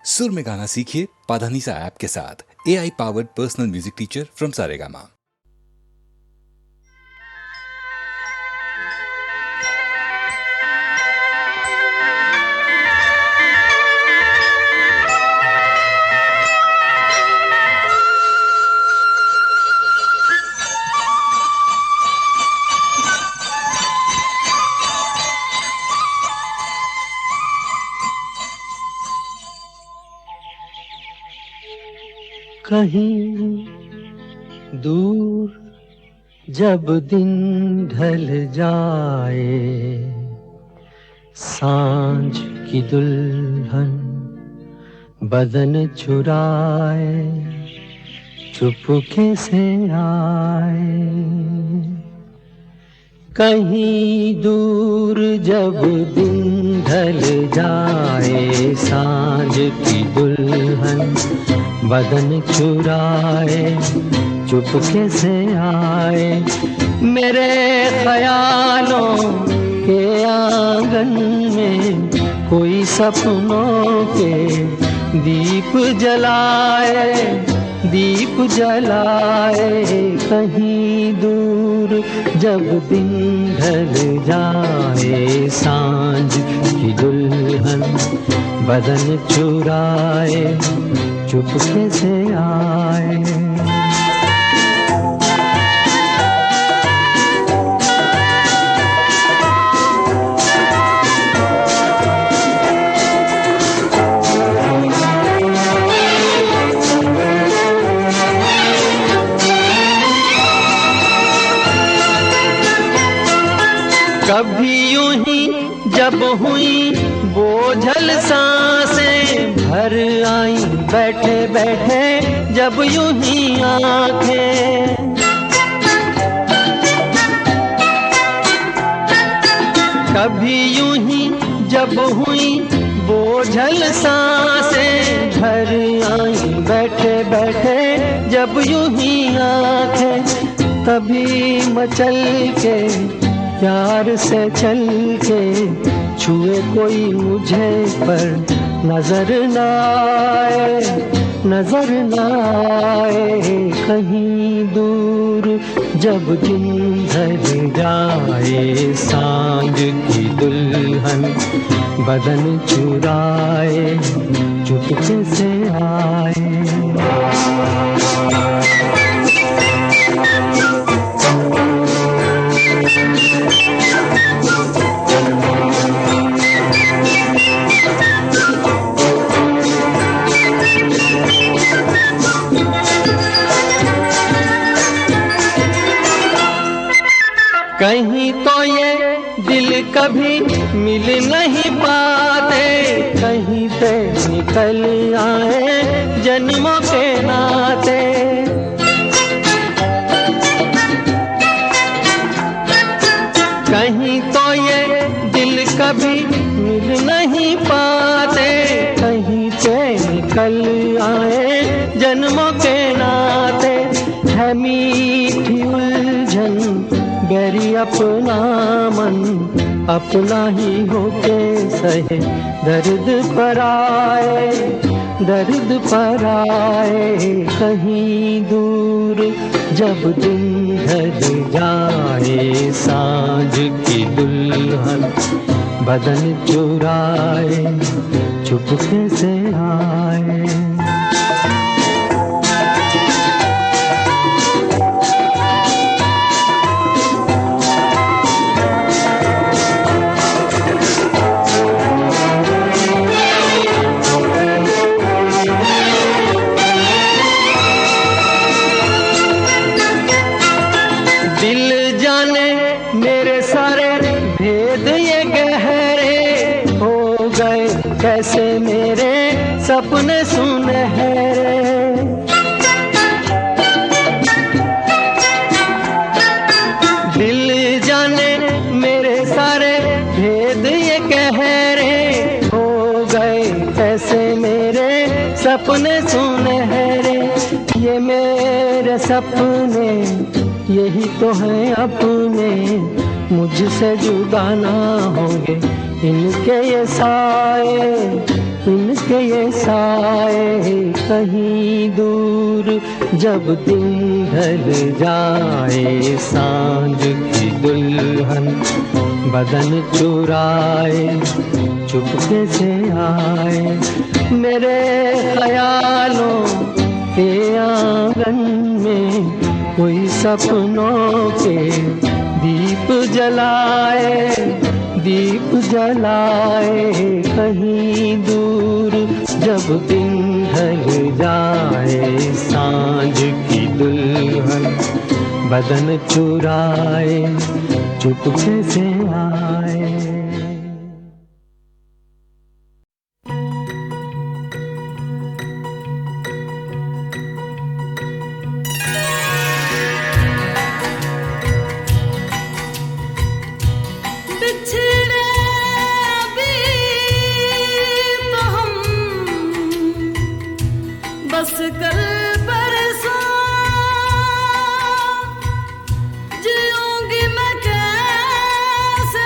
सुर में गाना सीखिए पाधानीसा ऐप के साथ। AI powered personal music teacher from Saregama. कहीं दूर जब दिन ढल जाए, सांझ की दुल्हन बदन चुराए चुपके से आए। कहीं दूर जब दिन ढल जाए, सांझ की दुल्हन बदन चुराए चुपके से आए। मेरे ख्यालों के आंगन में कोई सपनों के दीप जलाए, दीप जलाए। कहीं दूर जब दिन ढल जाए, सांझ की दुल्हन बदन चुराए चुपके से आए। कभी यूं ही जब हुई बोझल सांसें भर आई, बैठे बैठे जब यूं ही आंखें। कभी यूं ही जब हुई बोझल सांसें भर आई, बैठे बैठे जब यूं ही आंखें। तभी मचल के प्यार से चल के छुए कोई मुझे पर नजर न आए, नजर न आए। कहीं दूर जब दिन ढल जाए, सांझ की दुल्हन बदन चुराए चुपके से आए। कहीं तो ये दिल कभी मिल नहीं पाते, कहीं से निकल आए जन्मों के नाते। कहीं तो ये दिल कभी मिल नहीं पाते, कहीं से निकल आए जन्मों के नाते। है मीठी उलझन गैरी अपना मन, अपना ही होके सहे दर्द पर आए, दर्द पर आए। कहीं दूर जब दिन ढल जाए, सांझ की दुल्हन बदन चुराए चुपके से आए। कैसे मेरे सपने सुनहरे, दिल जाने मेरे सारे भेद ये कह रहे हो गए। कैसे मेरे सपने सुनहरे, ये मेरे सपने यही तो हैं अपने, मुझसे जुदा ना होंगे इनके ये साए, इनके ये साए कहीं दूर, जब दिन ढल जाए सांझ की दुल्हन बदन चुराए चुपके से आए, मेरे ख्यालों के आंगन में कोई सपनों के दीप जलाए, दीप जलाए कहीं दूर, जब दिन ढल जाए सांझ की दुल्हन बदन चुराए चुपके से आए। बस कल परसों जिऊंगी मैं कैसे,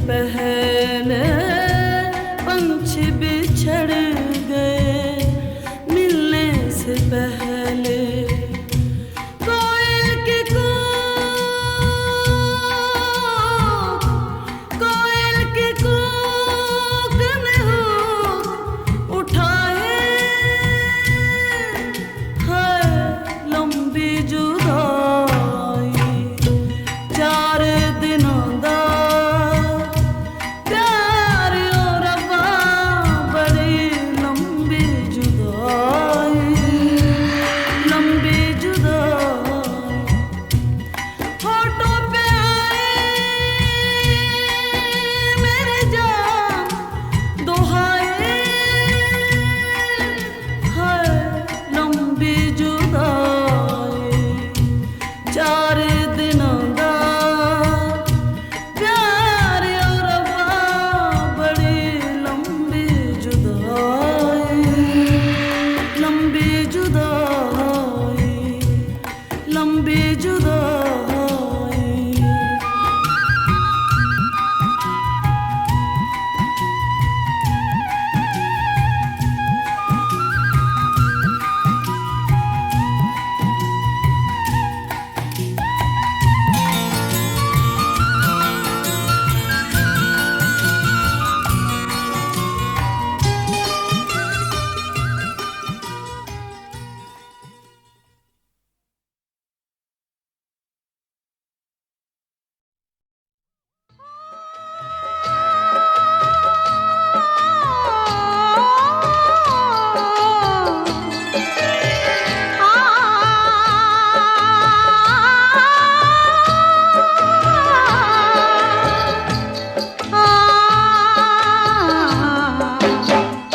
पहले पंछी बिछड़ गए, मिलने से पहले कोयल की कूक ने हुक उठाए, है लंबी जुदाई। 4 दिनों दा प्यार और रब्बा, बड़ी लंबी जुदाई, लंबी जुदाई। होठों पे आए मेरे जान दुहाए, है लंबी जुदाई। 4 दिनों दा प्यार और रब्बा, बड़ी लंबी जुदाई, लंबी जुदाई, लंबी जुदाई।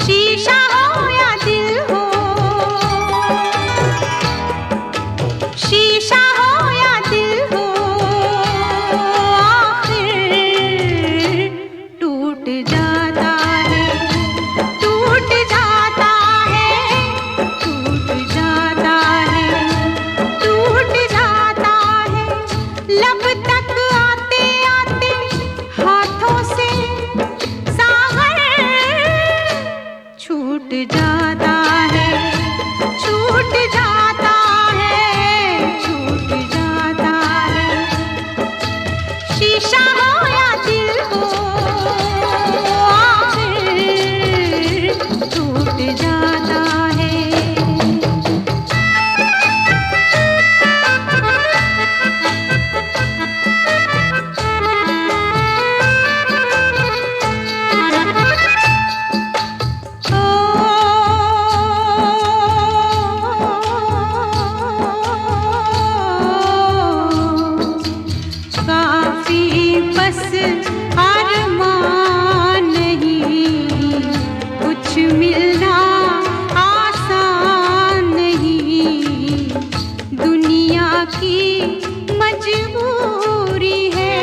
शीशा हो या दिल हो, शीशा हो या दिल हो, आखिर टूट जाता है, टूट जाता है, टूट जाता है, टूट जाता है। लब तक आते आते हाथों से सागर छूट जाता है, छूट जाता है, छूट जाता है। शीशा हो या दिल हो, आखिर टूट जाता है। काफी बस अरमान नहीं, कुछ मिलना आसान नहीं, दुनिया की मजबूरी है,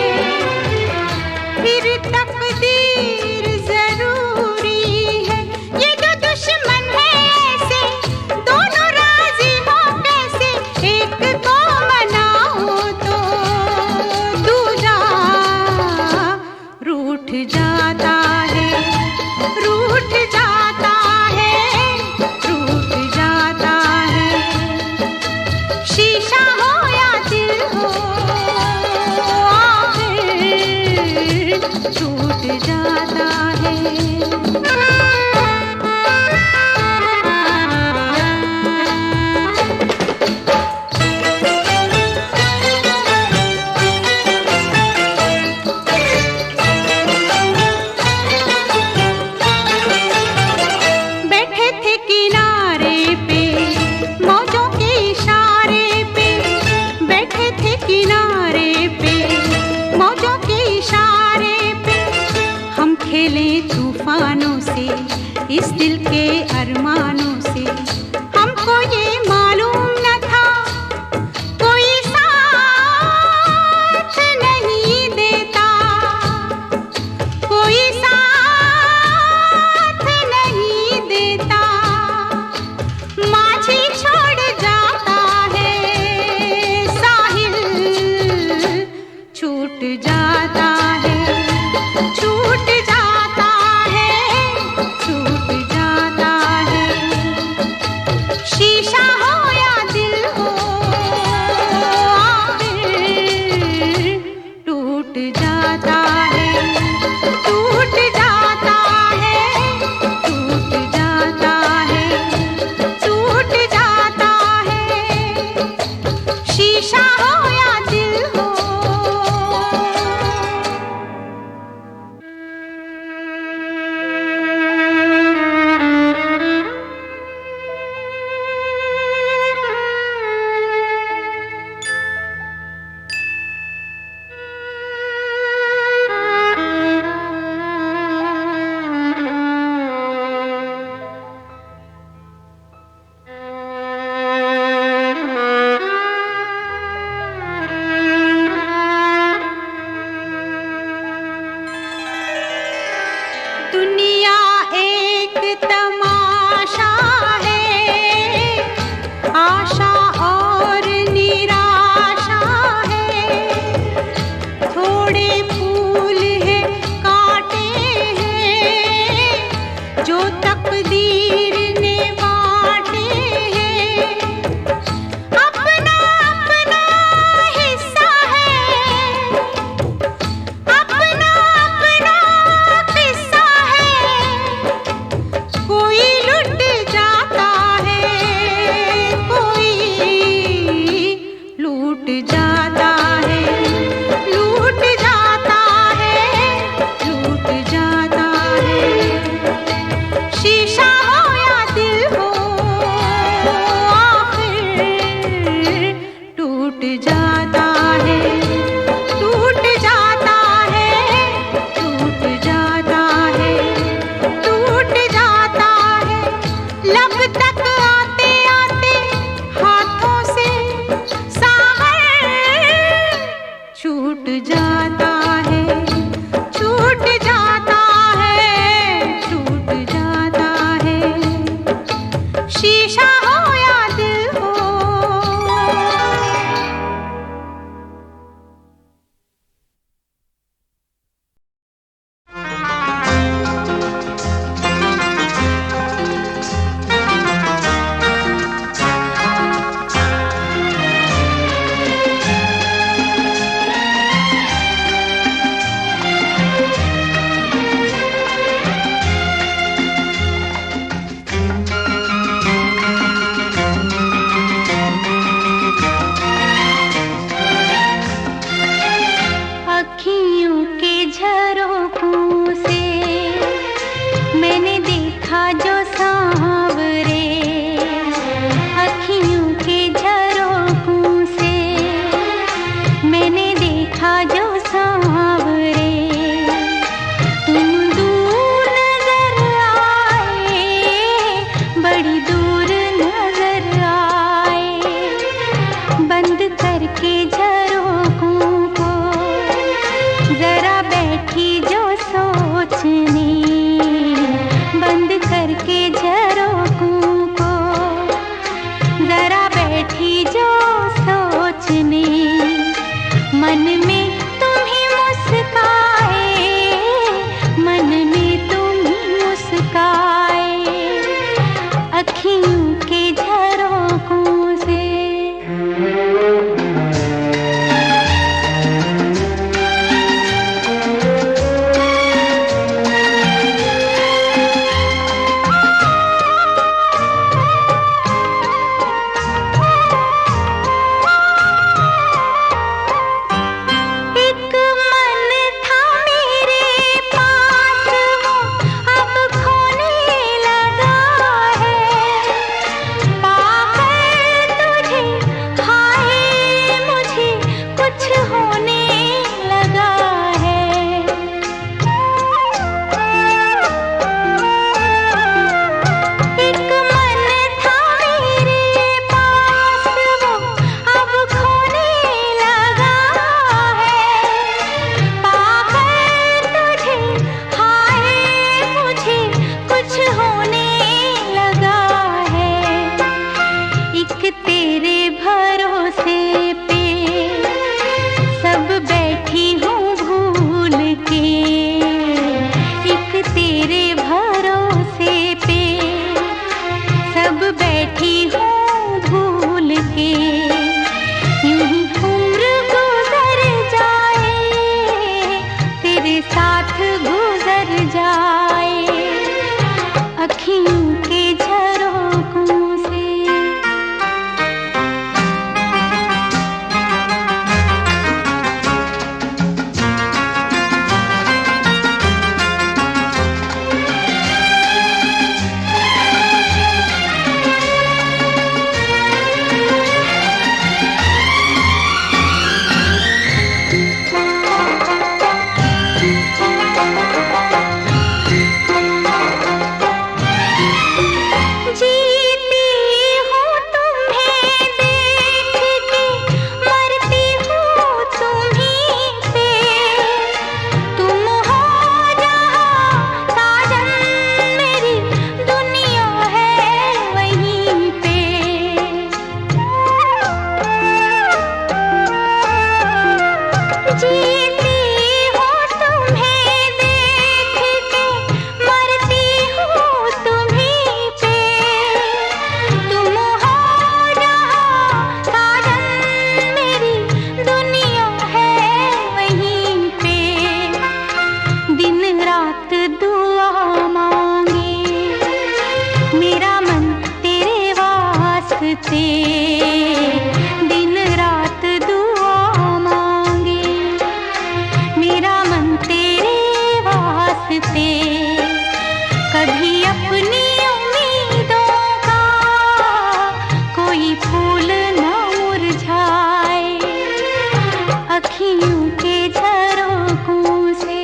फिर तकदीर जरूरी है। ये दो दुश्मन है ऐसे, दोनों राजी हो कैसे, एक को मनाओ तो दूजा रूठ जाता है, रूठ जाता है, रूठ जाता है। शीशा हो या दिल हो, आखिर टूट जाता है। बैठे थे किनारे पे मौजों के इशारे पे, बैठे थे किनारे पे मौजों के इशारे पे, हम खेले तूफानों से, इस दिल के अरमानों से। हमको ये मालूम न था कोई साथ नहीं देता, कोई साथ नहीं देता। माझी छोड़ जाता है, साहिल छूट जाता है, छूट दुनिया एक तमाशा है, आशा और निराशा है। थोड़े फूल है कांटे हैं जो तकदीर ने बांटे हैं। अपना अपना हिस्सा है, अपना अपना किस्सा है। कोई दुआ मांगे, मेरा मन तेरे वास्ते दिन रात दुआ मांगे, मेरा मन तेरे वास्ते कभी अपनी उम्मीदों का कोई फूल न मुरझाए, अखियों के झरोखों से।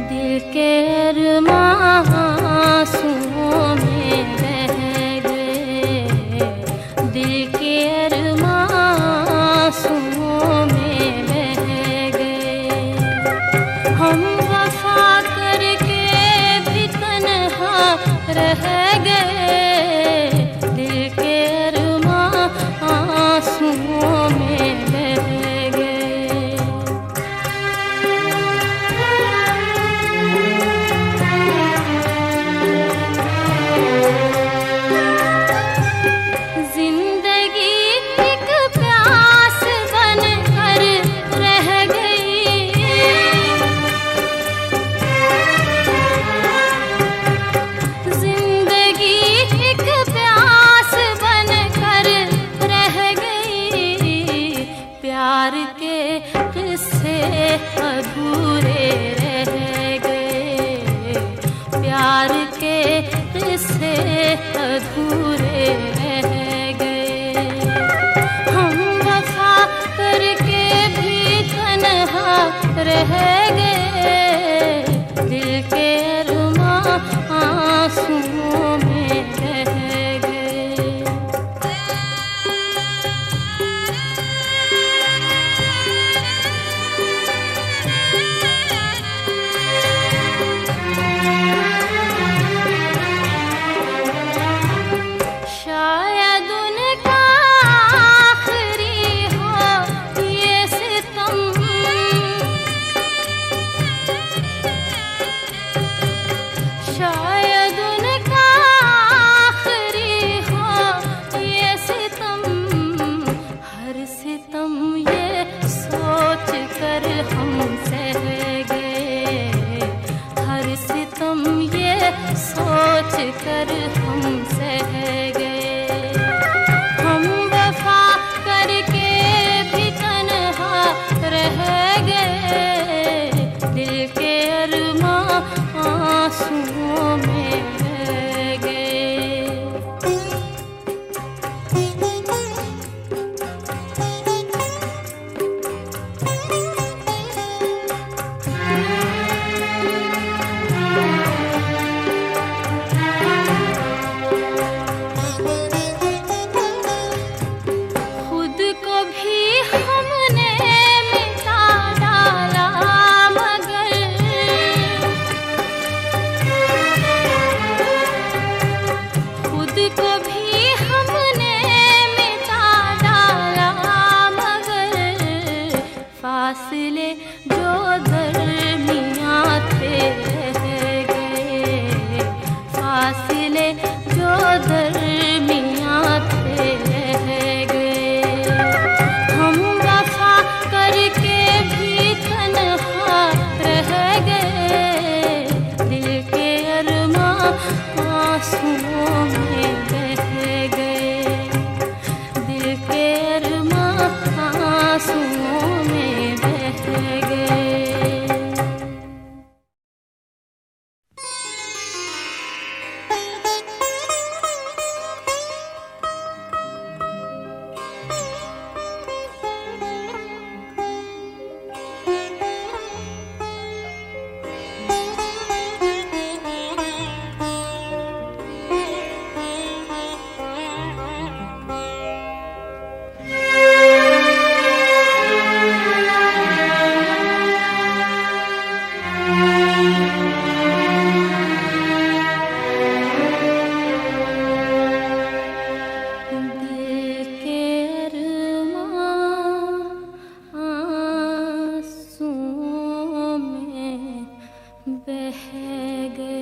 दिल के अरमां आंसुओं में बह गए, दिल के अरमां आंसुओं में बह गए। हम वफा करके भी तन्हा रह गए, दिल के अरमां आंसुओं में बह गए। जिंदगी एक प्यास बनकर रह गई, अधूरे रह गए, प्यार के किस्से अधूरे रह गए। हम वफा करके भी तन्हा रह गए, दिल के अरमां आंसुओं में रह गए। शायद उनका आखिरी हो ये सितम, शायद उनका आखिरी हो ये सितम। हर सितम ये सोच कर हम सह गए, हर सितम ये सोच कर हम सह गए। हम वफा करके भी तन्हा रह गए, दिल के अरमां आंसुओं में रह गए। खुद को भी हमने मिटा डाला, मगर खुद को भी हमने मिटा डाला, मगर फासले जो दरमियां थे रह गए, फासले जो दरमियां थे रह गए। हम वफा करके भी तन्हा रह गए, दिल के अरमां आंसुओं में बह गए, दिल के अरमां आंसुओं में बह गए। बह गए।